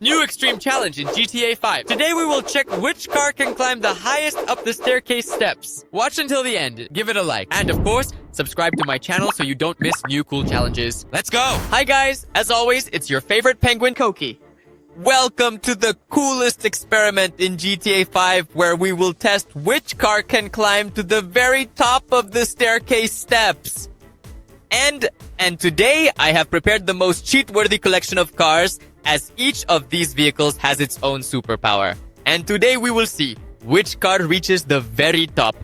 New extreme challenge in GTA 5. Today we will check which car can climb the highest up the staircase steps. Watch until the end, give it a like, and of course, subscribe to my channel so you don't miss new cool challenges. Let's go! Hi guys, as always, it's your favorite penguin, Koki. Welcome to the coolest experiment in GTA 5 where we will test which car can climb to the very top of the staircase steps. And today I have prepared the most cheat-worthy collection of cars as each of these vehicles has its own superpower. And today we will see which car reaches the very top.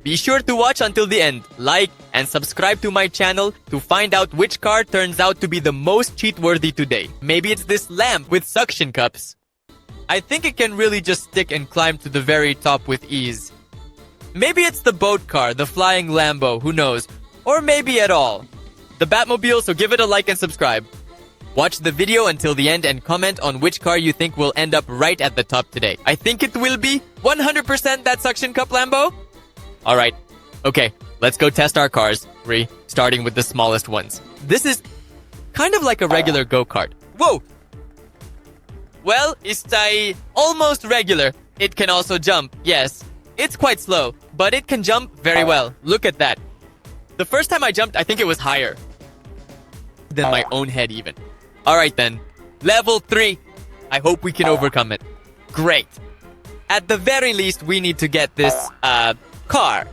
Be sure to watch until the end, like and subscribe to my channel to find out which car turns out to be the most cheat-worthy today. Maybe it's this lamp with suction cups. I think it can really just stick and climb to the very top with ease. Maybe it's the boat car, the flying Lambo, who knows? Or maybe at all. The Batmobile, so give it a like and subscribe. Watch the video until the end and comment on which car you think will end up right at the top today. I think it will be 100% that suction cup Lambo. Alright, okay, let's go test our cars, starting with the smallest ones. This is kind of like a regular go-kart. Whoa! Well, it's almost regular. It can also jump, yes. It's quite slow, but it can jump very well. Look at that. The first time I jumped, I think it was higher than my own head even. Alright then, level 3. I hope we can overcome it. Great. At the very least, we need to get this, car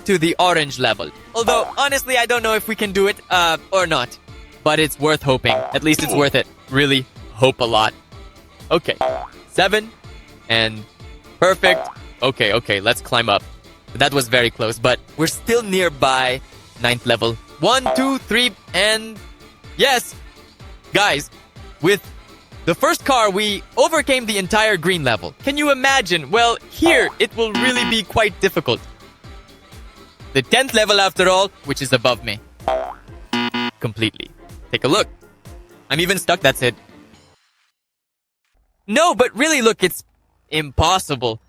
to the orange level. Although, honestly, I don't know if we can do it, or not. But it's worth hoping. At least it's worth it. Really, hope a lot. Okay, 7. And perfect. Okay, let's climb up. That was very close, but we're still nearby 9th level. 1, 2, 3, and yes! Guys, with the first car, we overcame the entire green level. Can you imagine? Well, here, it will really be quite difficult. The 10th level after all, which is above me. Completely. Take a look. I'm even stuck, that's it. No, but really, look, it's impossible.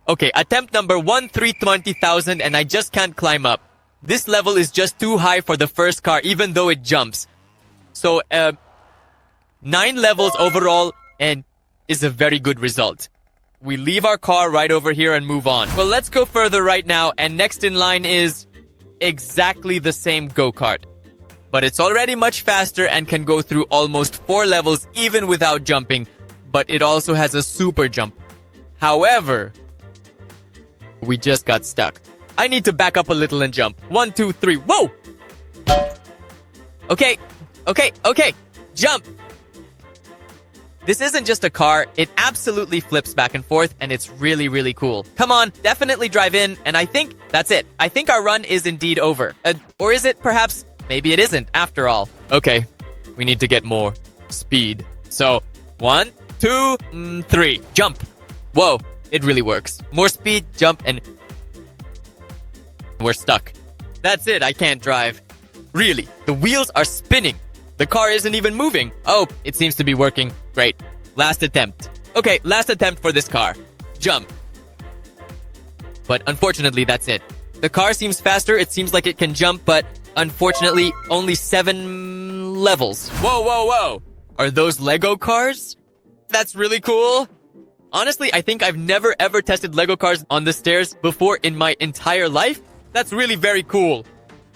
Okay, attempt number 1,320,000 and I just can't climb up. This level is just too high for the first car, even though it jumps. So, 9 levels overall, and is a very good result. We leave our car right over here and move on. Well, let's go further right now, and next in line is exactly the same go-kart. But it's already much faster and can go through almost 4 levels even without jumping, but it also has a super jump. However, we just got stuck. I need to back up a little and jump. 1, 2, 3, whoa! Okay, jump! This isn't just a car, it absolutely flips back and forth, and it's really, really cool. Come on, definitely drive in, and I think that's it. I think our run is indeed over. Or is it perhaps? Maybe it isn't, after all. Okay, we need to get more speed. So, 1, 2, 3, jump! Whoa, it really works. More speed, jump, and we're stuck. That's it, I can't drive. Really, the wheels are spinning. The car isn't even moving. Oh, it seems to be working. Great. Last attempt. Okay, last attempt for this car. Jump. But unfortunately, that's it. The car seems faster, it seems like it can jump, but unfortunately, only 7 levels. Whoa. Are those Lego cars? That's really cool. Honestly, I think I've never ever tested Lego cars on the stairs before in my entire life. That's really very cool.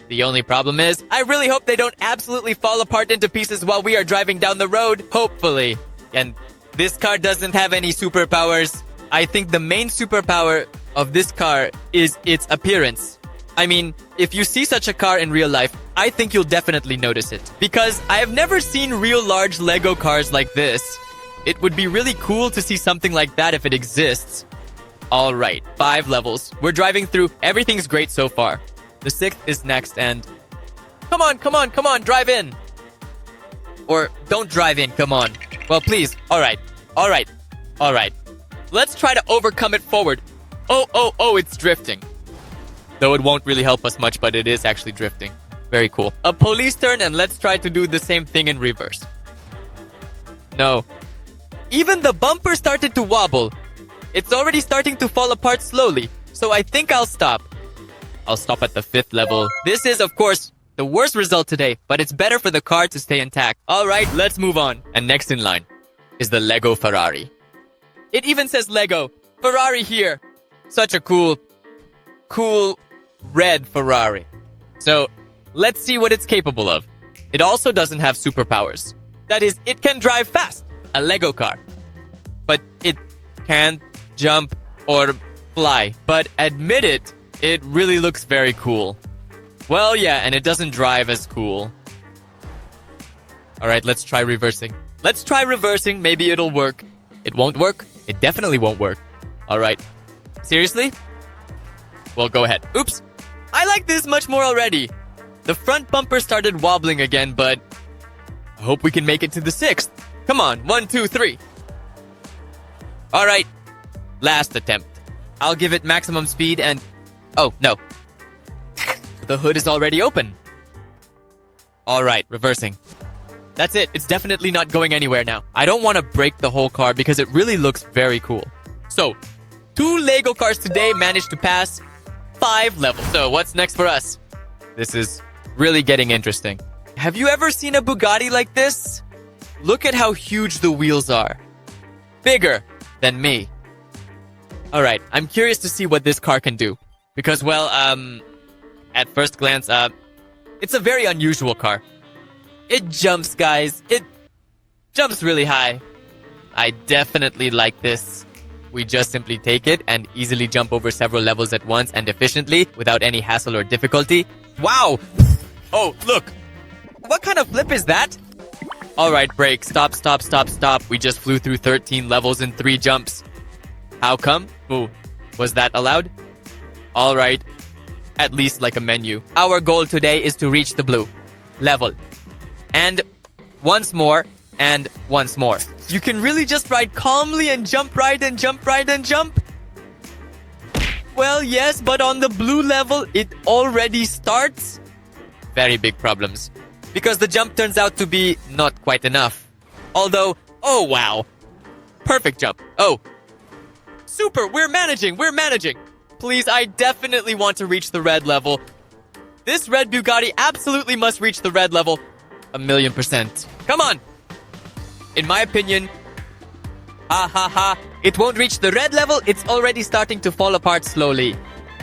The only problem is, I really hope they don't absolutely fall apart into pieces while we are driving down the road, hopefully. And this car doesn't have any superpowers. I think the main superpower of this car is its appearance. I mean, if you see such a car in real life, I think you'll definitely notice it. Because I have never seen real large Lego cars like this. It would be really cool to see something like that if it exists. Alright, 5 levels. We're driving through. Everything's great so far. The 6th is next, and come on, drive in. Or don't drive in, come on. Well, please. Alright. Let's try to overcome it forward. Oh, it's drifting. Though it won't really help us much, but it is actually drifting. Very cool. A police turn, and let's try to do the same thing in reverse. No. Even the bumper started to wobble. It's already starting to fall apart slowly, so I think I'll stop. I'll stop at the 5th level. This is, of course, the worst result today, but it's better for the car to stay intact. Alright, let's move on. And next in line. is the Lego Ferrari. It even says Lego Ferrari here. Such a cool red Ferrari. So let's see what it's capable of. It also doesn't have superpowers. That is, it can drive fast, a Lego car. But it can't jump or fly. But admit it, it really looks very cool. Well, yeah, and it doesn't drive as cool. Alright, let's try reversing. Let's try reversing, maybe it'll work. It won't work? It definitely won't work. Alright. Seriously? Well, go ahead. Oops! I like this much more already. The front bumper started wobbling again, but I hope we can make it to the 6th. Come on, 1, 2, 3. Alright. Last attempt. I'll give it maximum speed and... Oh, no. The hood is already open. Alright, reversing. That's it. It's definitely not going anywhere now. I don't want to break the whole car because it really looks very cool. So, 2 Lego cars today managed to pass 5 levels. So, what's next for us? This is really getting interesting. Have you ever seen a Bugatti like this? Look at how huge the wheels are. Bigger than me. Alright, I'm curious to see what this car can do. Because, well, at first glance, it's a very unusual car. It jumps, guys. It jumps really high. I definitely like this. We just simply take it and easily jump over several levels at once and efficiently without any hassle or difficulty. Wow! Oh, look! What kind of flip is that? Alright, brake. Stop, stop, stop, stop. We just flew through 13 levels in 3 jumps. How come? Ooh, was that allowed? Alright. At least like a menu. Our goal today is to reach the blue level. And once more, and once more. You can really just ride calmly and jump right and jump right and jump? Well, yes, but on the blue level, it already starts. Very big problems. Because the jump turns out to be not quite enough. Although, oh wow. Perfect jump. Oh. Super, we're managing. Please, I definitely want to reach the red level. This red Bugatti absolutely must reach the red level. 1,000,000%. Come on! In my opinion, it won't reach the red level. It's already starting to fall apart slowly.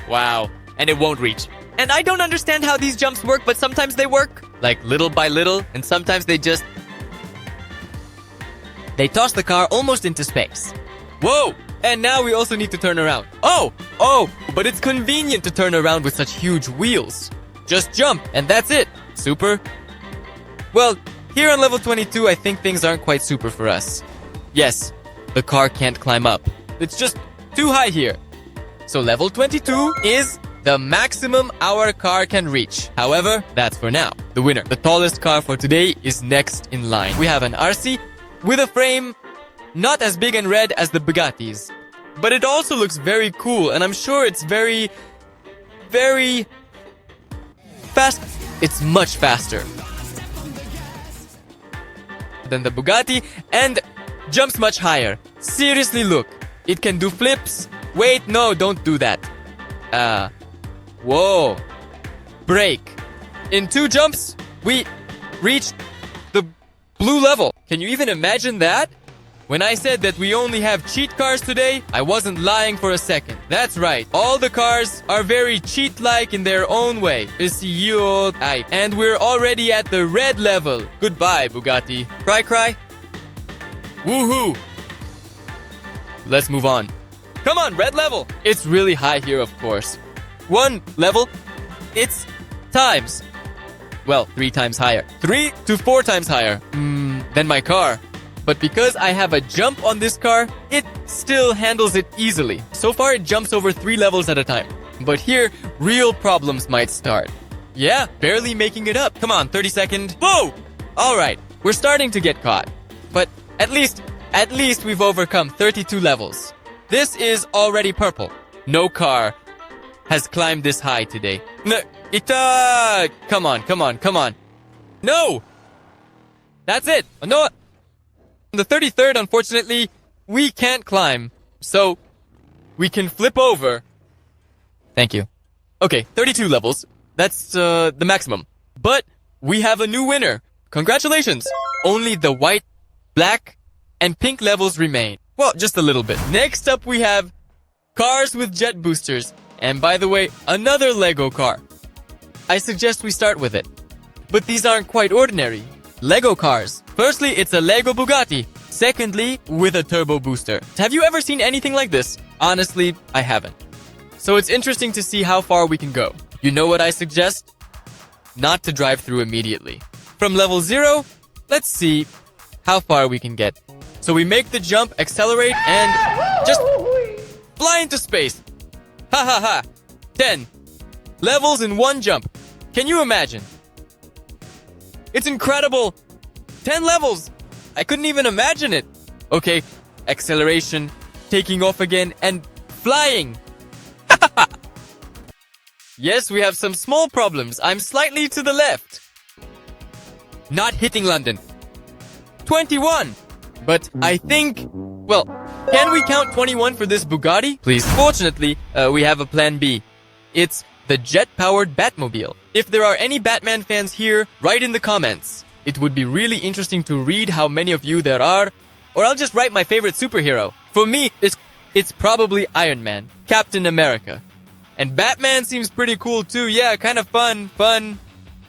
Wow. And it won't reach. And I don't understand how these jumps work, but sometimes they work. Like little by little, and sometimes they toss the car almost into space. Whoa! And now we also need to turn around. Oh! But it's convenient to turn around with such huge wheels. Just jump, and that's it. Super. Well, here on level 22, I think things aren't quite super for us. Yes, the car can't climb up. It's just too high here. So level 22 is the maximum our car can reach. However, that's for now. The winner, the tallest car for today, is next in line. We have an RC with a frame not as big and red as the Bugattis. But it also looks very cool, and I'm sure it's very, very fast. It's much faster than the Bugatti and jumps much higher. Seriously, look. It can do flips. Wait, no, don't do that. Whoa. Brake. In 2 jumps, we reached the blue level. Can you even imagine that? When I said that we only have cheat cars today, I wasn't lying for a second. That's right. All the cars are very cheat-like in their own way. And we're already at the red level. Goodbye, Bugatti. Cry. Woohoo! Let's move on. Come on, red level. It's really high here, of course. 1 level. It's times. Well, 3 times higher. 3 to 4 times higher. Than my car. But because I have a jump on this car, it still handles it easily. So far, it jumps over 3 levels at a time. But here, real problems might start. Yeah, barely making it up. Come on, 30-second. Whoa! Alright, we're starting to get caught. But at least we've overcome 32 levels. This is already purple. No car has climbed this high today. Come on. No! That's it. No. The 33rd, unfortunately, we can't climb. So, we can flip over. Thank you. Okay, 32 levels. That's the maximum. But we have a new winner. Congratulations. Only the white, black, and pink levels remain. Well, just a little bit. Next up we have cars with jet boosters. And by the way, another Lego car. I suggest we start with it. But these aren't quite ordinary. Lego cars. Firstly, it's a Lego Bugatti. Secondly, with a turbo booster. Have you ever seen anything like this? Honestly, I haven't. So it's interesting to see how far we can go. You know what I suggest? Not to drive through immediately. From level 0, let's see how far we can get. So we make the jump, accelerate, and just fly into space. Ha ha ha. 10 levels in one jump. Can you imagine? It's incredible. 10 levels. I couldn't even imagine it. Okay, acceleration, taking off again, and flying. Yes, we have some small problems. I'm slightly to the left. Not hitting London. 21. But I think, well, can we count 21 for this Bugatti? Please. Fortunately, we have a plan B. It's the Jetpowered Batmobile. If there are any Batman fans here, write in the comments. It would be really interesting to read how many of you there are, or I'll just write my favorite superhero. For me, it's probably Iron Man, Captain America. And Batman seems pretty cool too. Yeah, kind of fun.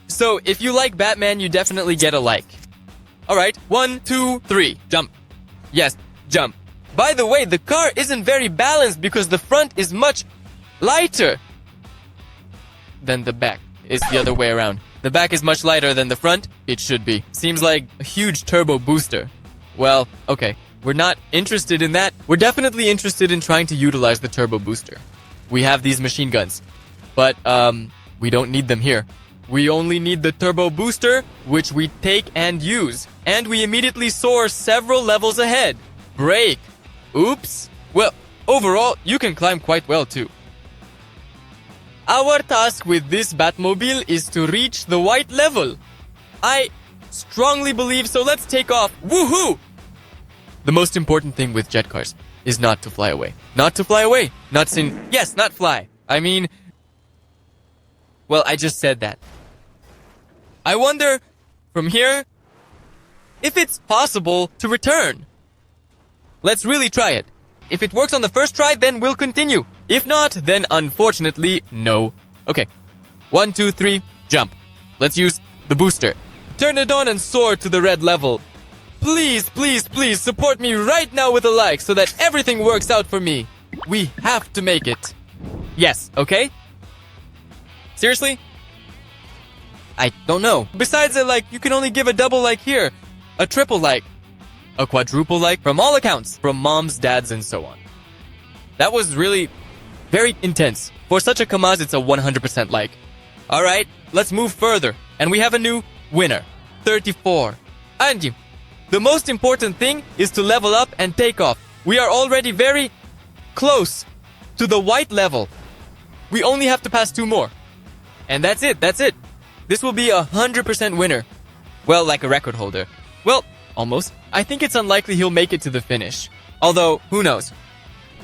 So if you like Batman, you definitely get a like. Alright, 1, 2, 3, jump. Yes, jump. By the way, the car isn't very balanced because the front is much lighter than the back. It's the other way around. The back is much lighter than the front. It should be. Seems like a huge turbo booster. Well, okay. We're not interested in that. We're definitely interested in trying to utilize the turbo booster. We have these machine guns. But, we don't need them here. We only need the turbo booster, which we take and use. And we immediately soar several levels ahead. Brake. Oops. Well, overall, you can climb quite well too. Our task with this Batmobile is to reach the white level. I strongly believe so. Let's take off. Woohoo! The most important thing with jet cars is not to fly away. Not to fly away. Not fly. I mean, well, I just said that. I wonder, from here, if it's possible to return. Let's really try it. If it works on the first try, then we'll continue. If not, then unfortunately, no. Okay. 1, 2, 3, jump. Let's use the booster. Turn it on and soar to the red level. Please, please, please support me right now with a like so that everything works out for me. We have to make it. Yes, okay? Seriously? I don't know. Besides a like, you can only give a double like here, a triple like, a quadruple like, from all accounts, from moms, dads, and so on. That was really very intense. For such a Kamaz, it's a 100% like. Alright, let's move further. And we have a new winner. 34. And the most important thing is to level up and take off. We are already very close to the white level. We only have to pass 2 more. And that's it. This will be 100% winner. Well, like a record holder. Well, almost. I think it's unlikely he'll make it to the finish. Although, who knows?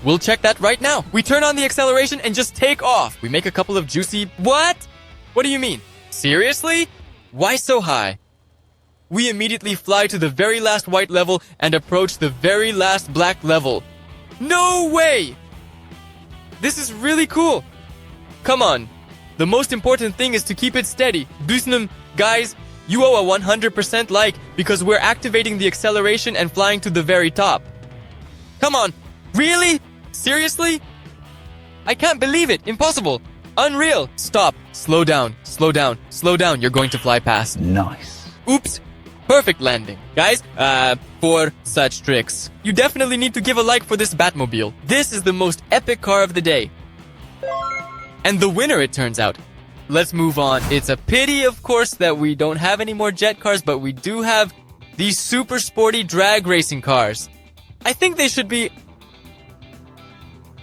We'll check that right now. We turn on the acceleration and just take off. We make a couple of juicy... What? What do you mean? Seriously? Why so high? We immediately fly to the very last white level and approach the very last black level. No way! This is really cool. Come on. The most important thing is to keep it steady. Dusnum, guys, you owe a 100% like because we're activating the acceleration and flying to the very top. Come on. Really? Seriously? I can't believe it. Impossible. Unreal. Stop. Slow down. Slow down. Slow down. You're going to fly past. Nice. Oops. Perfect landing. Guys, for such tricks, you definitely need to give a like for this Batmobile. This is the most epic car of the day. And the winner, it turns out. Let's move on. It's a pity, of course, that we don't have any more jet cars, but we do have these super sporty drag racing cars. I think they should be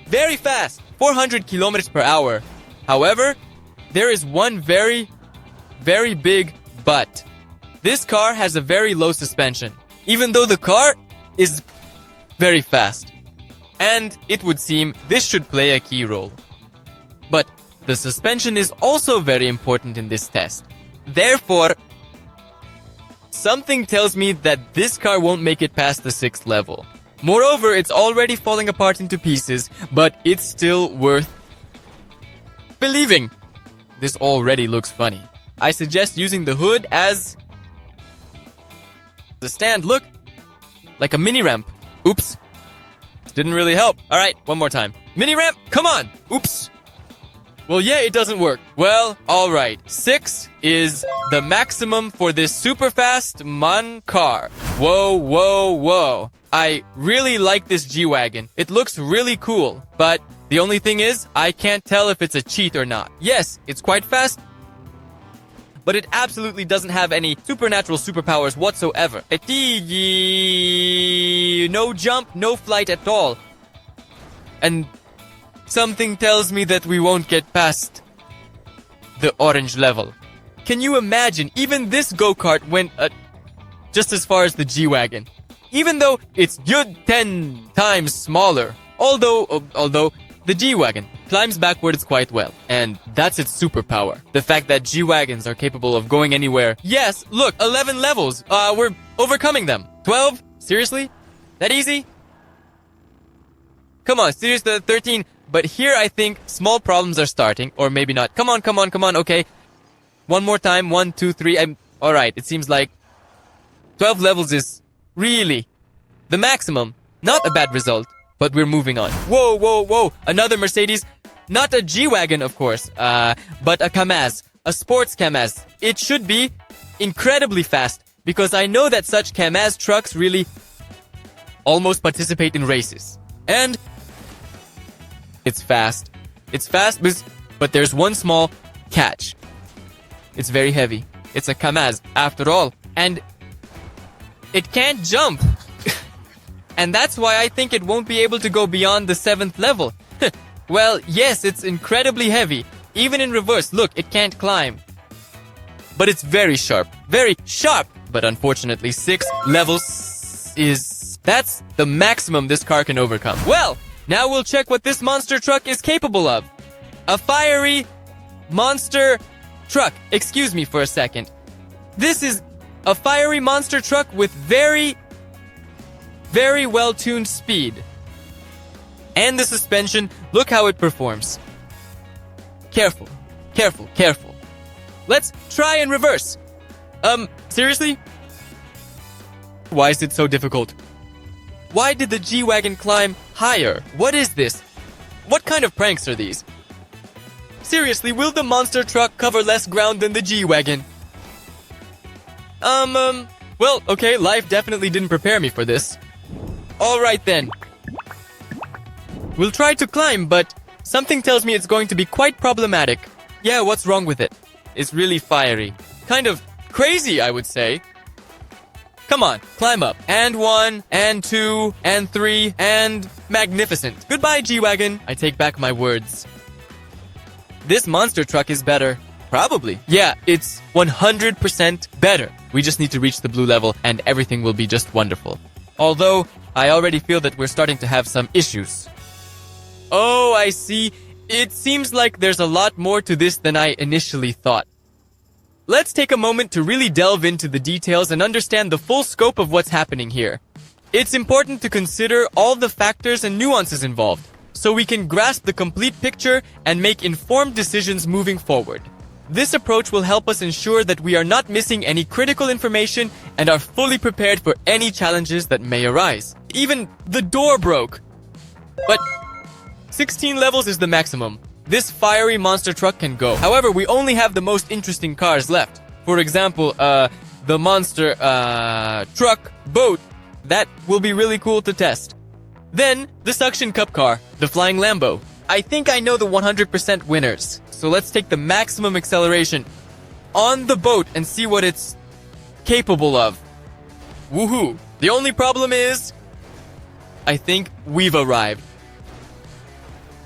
very fast, 400 kilometers per hour. However, there is one very, very big but. This car has a very low suspension, even though the car is very fast. And it would seem this should play a key role. But the suspension is also very important in this test. Therefore, something tells me that this car won't make it past the 6th level. Moreover, it's already falling apart into pieces, but it's still worth believing. This already looks funny. I suggest using the hood as the stand. Look, like a mini ramp. Oops. Didn't really help. All right, one more time. Mini ramp, come on. Oops. Well, yeah, it doesn't work. Well, all right. 6 is the maximum for this super fast MAN car. Whoa, whoa, whoa. I really like this G-Wagon. It looks really cool, but the only thing is, I can't tell if it's a cheat or not. Yes, it's quite fast, but it absolutely doesn't have any supernatural superpowers whatsoever. No jump, no flight at all. And something tells me that we won't get past the orange level. Can you imagine? Even this go-kart went just as far as the G-Wagon. Even though it's 10 times smaller. Although the G-Wagon climbs backwards quite well, and that's its superpower. The fact that G-Wagons are capable of going anywhere. Yes, look, 11 levels. We're overcoming them. 12? Seriously? That easy? Come on, seriously, 13. But here I think small problems are starting, or maybe not. Come on, okay. One more time, 1, 2, 3. Alright, it seems like 12 levels is really the maximum. Not a bad result. But we're moving on. Whoa, whoa, whoa. Another Mercedes. Not a G-Wagon, of course. But a Kamaz. A sports Kamaz. It should be incredibly fast. Because I know that such Kamaz trucks really almost participate in races. And it's fast. It's fast, but there's one small catch. It's very heavy. It's a Kamaz, after all. And it can't jump. And that's why I think it won't be able to go beyond the 7th level. Well, yes, it's incredibly heavy. Even in reverse, look, it can't climb. But it's very sharp. Very sharp! But unfortunately, 6 levels that's the maximum this car can overcome. Well, now we'll check what this monster truck is capable of. A fiery monster truck. Excuse me for a second. This is a fiery monster truck with very well-tuned speed. And the suspension, look how it performs. Careful, careful, careful. Let's try and reverse. Seriously? Why is it so difficult? Why did the G-Wagon climb higher? What is this? What kind of pranks are these? Seriously, will the monster truck cover less ground than the G-Wagon? Well, okay, life definitely didn't prepare me for this. Alright then. We'll try to climb, but something tells me it's going to be quite problematic. Yeah, what's wrong with it? It's really fiery. Kind of crazy, I would say. Come on, climb up. And 1, and 2, and 3, and magnificent. Goodbye, G-Wagon. I take back my words. This monster truck is better. Probably. Yeah, it's 100% better. We just need to reach the blue level, and everything will be just wonderful. Although, I already feel that we're starting to have some issues. Oh, I see. It seems like there's a lot more to this than I initially thought. Let's take a moment to really delve into the details and understand the full scope of what's happening here. It's important to consider all the factors and nuances involved, so we can grasp the complete picture and make informed decisions moving forward. This approach will help us ensure that we are not missing any critical information and are fully prepared for any challenges that may arise. Even the door broke. But 16 levels is the maximum. This fiery monster truck can go. However, we only have the most interesting cars left. For example, the monster truck boat. That will be really cool to test. Then, the suction cup car, the flying Lambo. I think I know the 100% winners. So let's take the maximum acceleration on the boat and see what it's capable of. Woohoo! The only problem is, I think we've arrived.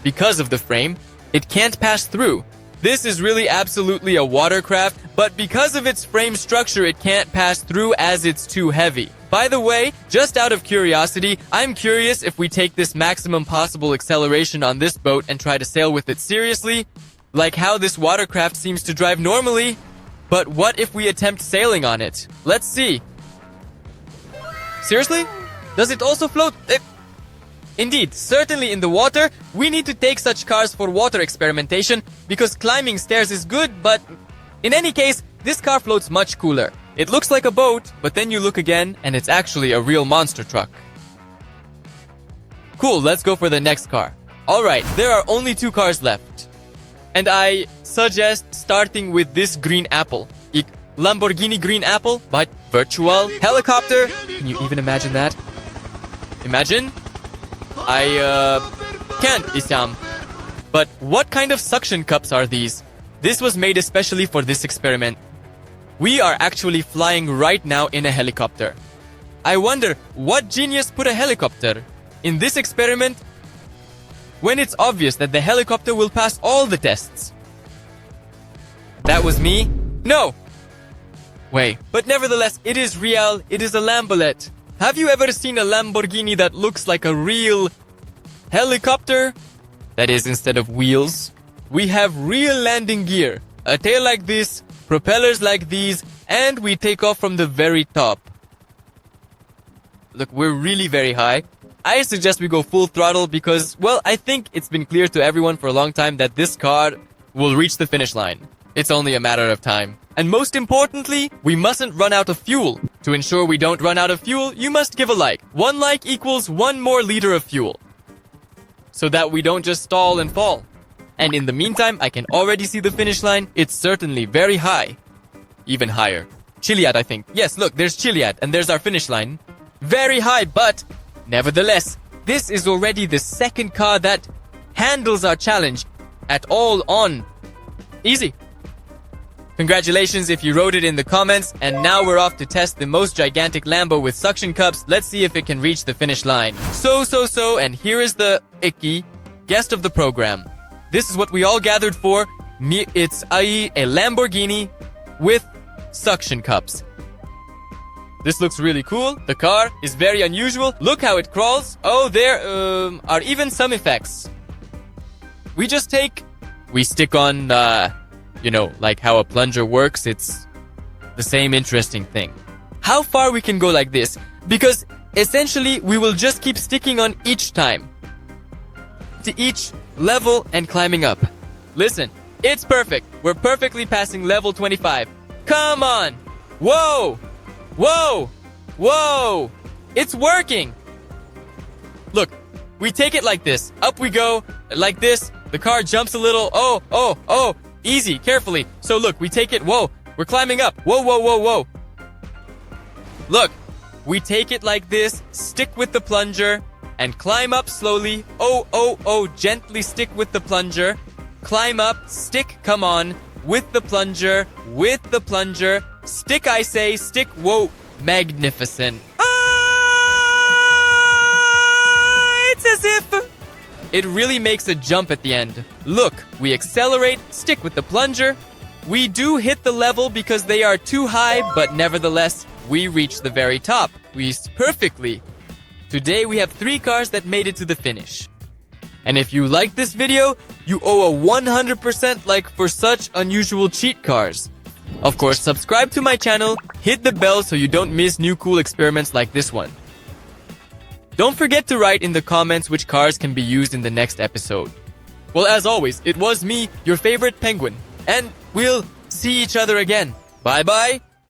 Because of the frame, it can't pass through. This is really absolutely a watercraft, but because of its frame structure, it can't pass through as it's too heavy. By the way, just out of curiosity, I'm curious if we take this maximum possible acceleration on this boat and try to sail with it seriously, like how this watercraft seems to drive normally. But what if we attempt sailing on it? Let's see. Seriously? Does it also float? Indeed, certainly in the water, we need to take such cars for water experimentation because climbing stairs is good, but in any case, this car floats much cooler. It looks like a boat, but then you look again and it's actually a real monster truck. Cool, let's go for the next car. Alright, there are only 2 cars left. And I suggest starting with this green apple. Iki Lamborghini green apple, but virtual helicopter. Can you even imagine that? Imagine? I can't, Isam. But what kind of suction cups are these? This was made especially for this experiment. We are actually flying right now in a helicopter. I wonder, what genius put a helicopter in this experiment when it's obvious that the helicopter will pass all the tests? That was me? No! Wait, but nevertheless, it is real, it is a Lambolet. Have you ever seen a Lamborghini that looks like a real helicopter? That is, instead of wheels. We have real landing gear, a tail like this, propellers like these, and we take off from the very top. Look, we're really very high. I suggest we go full throttle because, well, I think it's been clear to everyone for a long time that this car will reach the finish line. It's only a matter of time. And most importantly, we mustn't run out of fuel. To ensure we don't run out of fuel, you must give a like. 1 like equals 1 more liter of fuel. So that we don't just stall and fall. And in the meantime, I can already see the finish line. It's certainly very high. Even higher. Chiliad, I think. Yes, look, there's Chiliad, and there's our finish line. Very high, but nevertheless, this is already the second car that handles our challenge at all on easy. Congratulations if you wrote it in the comments, and now we're off to test the most gigantic Lambo with suction cups. Let's see if it can reach the finish line. So, and here is the Iki, guest of the program. This is what we all gathered for. It's a Lamborghini with suction cups. This looks really cool. The car is very unusual. Look how it crawls. Oh, there are even some effects. We stick on, like how a plunger works. It's the same interesting thing. How far we can go like this? Because essentially, we will just keep sticking on each time. To each level and climbing up. Listen, it's perfect. We're perfectly passing level 25. Come on! Whoa! Whoa! Whoa! It's working! Look, we take it like this. Up we go, like this. The car jumps a little. Oh! Easy, carefully. So look, we take it. Whoa! We're climbing up. Whoa! Look, we take it like this, stick with the plunger, and climb up slowly. Oh, gently stick with the plunger. Climb up, stick, come on. With the plunger. Stick, I say, stick. Whoa, magnificent. It's as if it really makes a jump at the end. Look, we accelerate, stick with the plunger. We do hit the level because they are too high, but nevertheless, we reach the very top. We perfectly. Today we have 3 cars that made it to the finish. And if you like this video, you owe a 100% like for such unusual cheat cars. Of course, subscribe to my channel, hit the bell so you don't miss new cool experiments like this one. Don't forget to write in the comments which cars can be used in the next episode. Well, as always, it was me, your favorite penguin, and we'll see each other again. Bye-bye.